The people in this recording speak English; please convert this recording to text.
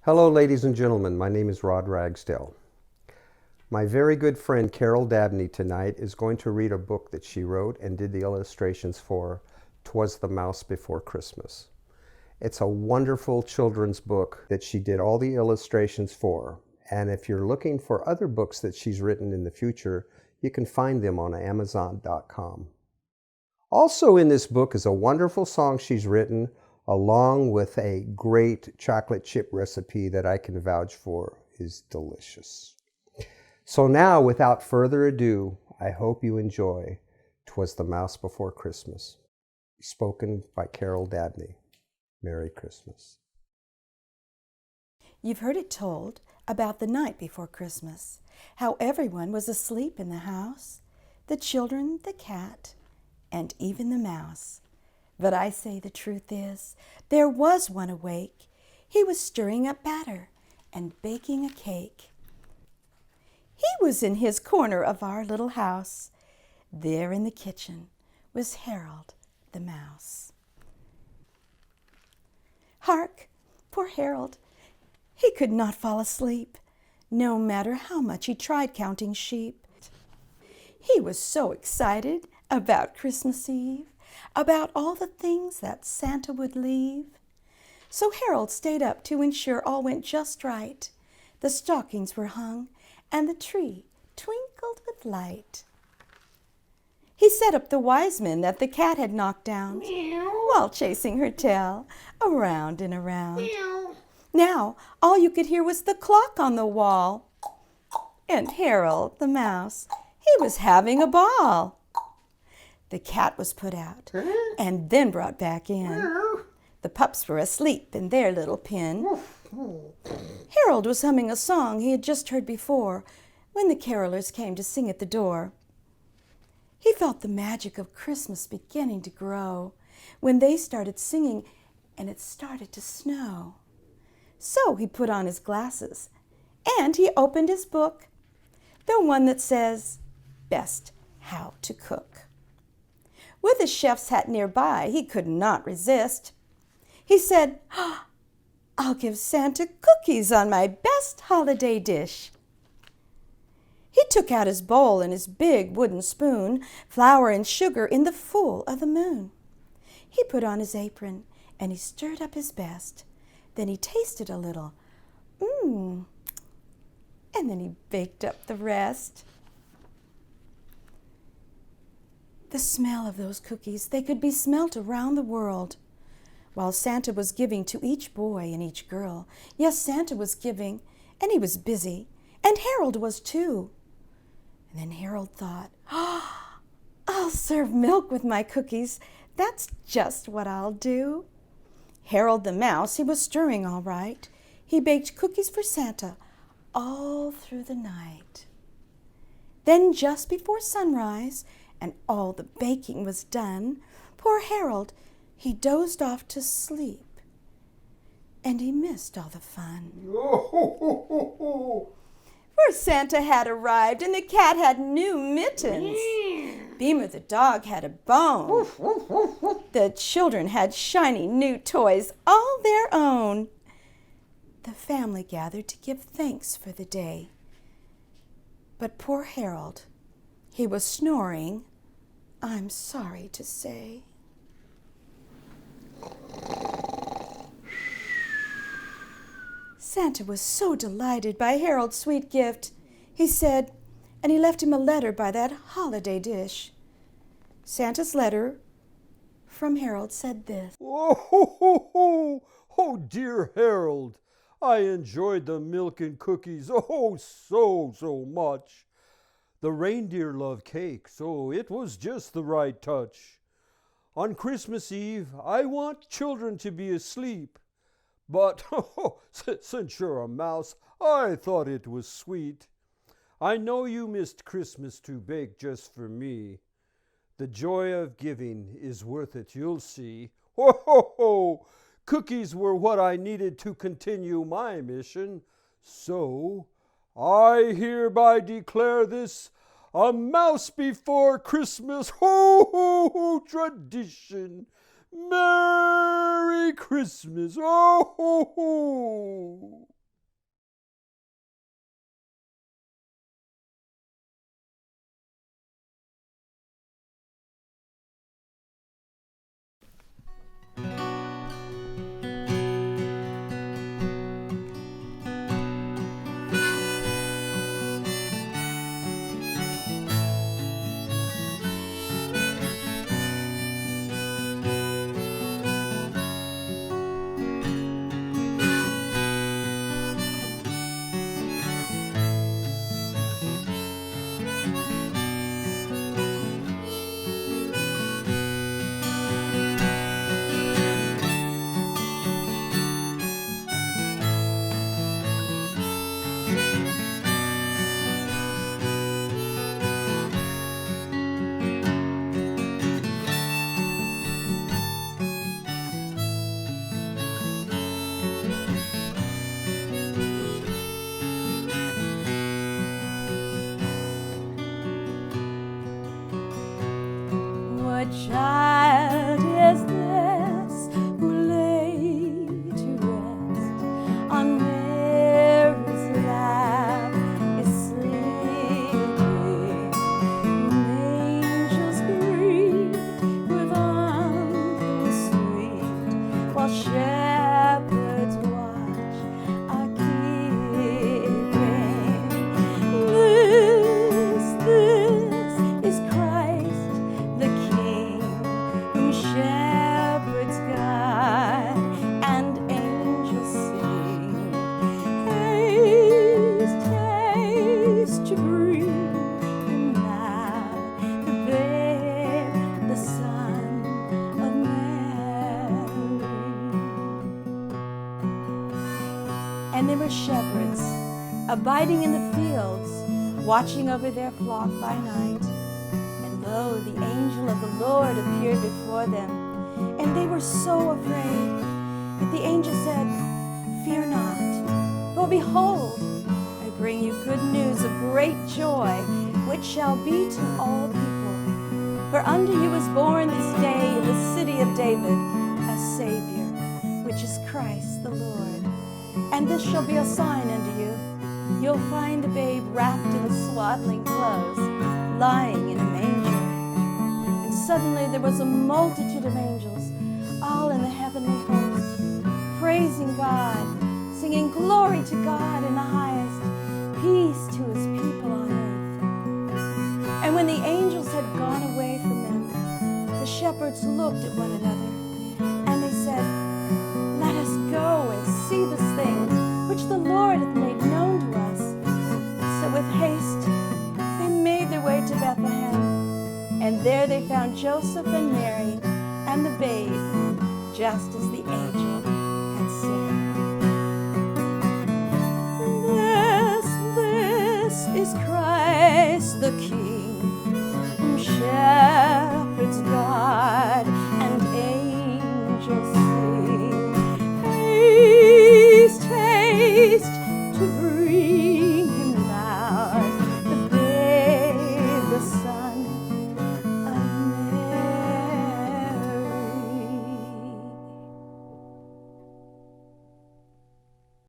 Hello, ladies and gentlemen. My name is Rod Ragsdale. My very good friend Carol Dabney tonight is going to read a book that she wrote and did the illustrations for, Twas the Mouse Before Christmas. It's a wonderful children's book that she did all the illustrations for. And if you're looking for other books that she's written in the future, you can find them on Amazon.com. Also in this book is a wonderful song she's written, along with a great chocolate chip recipe that I can vouch for is delicious. So now, without further ado, I hope you enjoy "'Twas the Mouse Before Christmas," spoken by Carol Dabney. Merry Christmas. You've heard it told about the night before Christmas, how everyone was asleep in the house, the children, the cat, and even the mouse. But I say the truth is, there was one awake. He was stirring up batter and baking a cake. He was in his corner of our little house. There in the kitchen was Harold the mouse. Hark, poor Harold! He could not fall asleep, no matter how much he tried counting sheep. He was so excited about Christmas Eve, about all the things that Santa would leave. So Harold stayed up to ensure all went just right. The stockings were hung, and the tree twinkled with light. He set up the wise men that the cat had knocked down, while chasing her tail around and around. Now all you could hear was the clock on the wall, and Harold the mouse, he was having a ball. The cat was put out and then brought back in. The pups were asleep in their little pen. Harold was humming a song he had just heard before when the carolers came to sing at the door. He felt the magic of Christmas beginning to grow when they started singing and it started to snow. So he put on his glasses and he opened his book, the one that says, Best How to Cook. With his chef's hat nearby, he could not resist. He said, I'll give Santa cookies on my best holiday dish. He took out his bowl and his big wooden spoon, flour and sugar in the full of the moon. He put on his apron and he stirred up his best. Then he tasted a little, and then he baked up the rest. The smell of those cookies, they could be smelt around the world. While Santa was giving to each boy and each girl. Yes, Santa was giving, and he was busy, and Harold was too. And then Harold thought, I'll serve milk with my cookies. That's just what I'll do. Harold the mouse, he was stirring all right. He baked cookies for Santa all through the night. Then just before sunrise, and all the baking was done, poor Harold, he dozed off to sleep, and he missed all the fun. For Santa had arrived, and the cat had new mittens. Beamer the dog had a bone. The children had shiny new toys, all their own. The family gathered to give thanks for the day. But poor Harold, he was snoring, I'm sorry to say. Santa was so delighted by Harold's sweet gift, he said, and he left him a letter by that holiday dish. Santa's letter from Harold said this. Oh, dear Harold, I enjoyed the milk and cookies, so much. The reindeer love cake, so it was just the right touch. On Christmas Eve, I want children to be asleep. But, since you're a mouse, I thought it was sweet. I know you missed Christmas to bake just for me. The joy of giving is worth it, you'll see. Cookies were what I needed to continue my mission. So, I hereby declare this a mouse before Christmas, tradition. Merry Christmas, And there were shepherds abiding in the fields, watching over their flock by night. And lo, the angel of the Lord appeared before them, and they were so afraid. But the angel said, "Fear not, for behold, I bring you good news of great joy, which shall be to all people. For unto you is born this day in the city of David a Savior, which is Christ the Lord. And this shall be a sign unto you. You'll find the babe wrapped in swaddling clothes, lying in a manger." And suddenly there was a multitude of angels, all in the heavenly host, praising God, singing glory to God in the highest, peace to his people on earth. And when the angels had gone away from them, the shepherds looked at one another, and they said, "Let us go and see this thing which the Lord hath made known to us." So with haste they made their way to Bethlehem, and there they found Joseph and Mary and the babe, just as the angel had said. This is Christ the King.